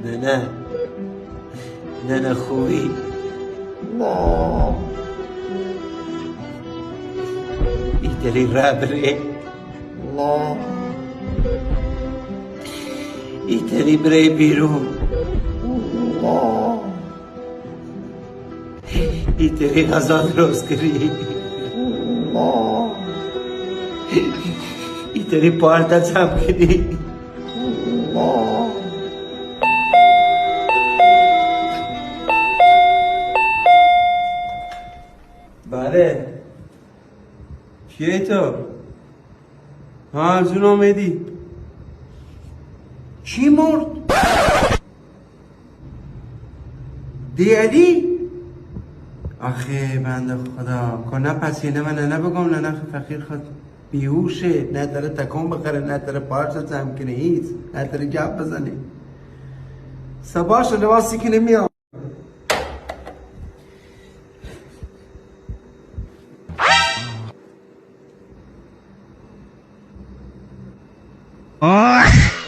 نه نه خوبی نه ایتری ربره نه ایتری بره بیرون نه ایتری غذا درست کری نه ایتری پارتا جمع کری نه بله کیه تو؟ ها جون آمدی کی مرد؟ دیدی؟ آخه بنده خدا کنه پسینه من نه بگم نه فقیر خود بیهوشه نه داره تکون بخره نه داره پارچه جمع کنه هیچ نه داره گپ بزنه سباش لباسی که نمیام Oh!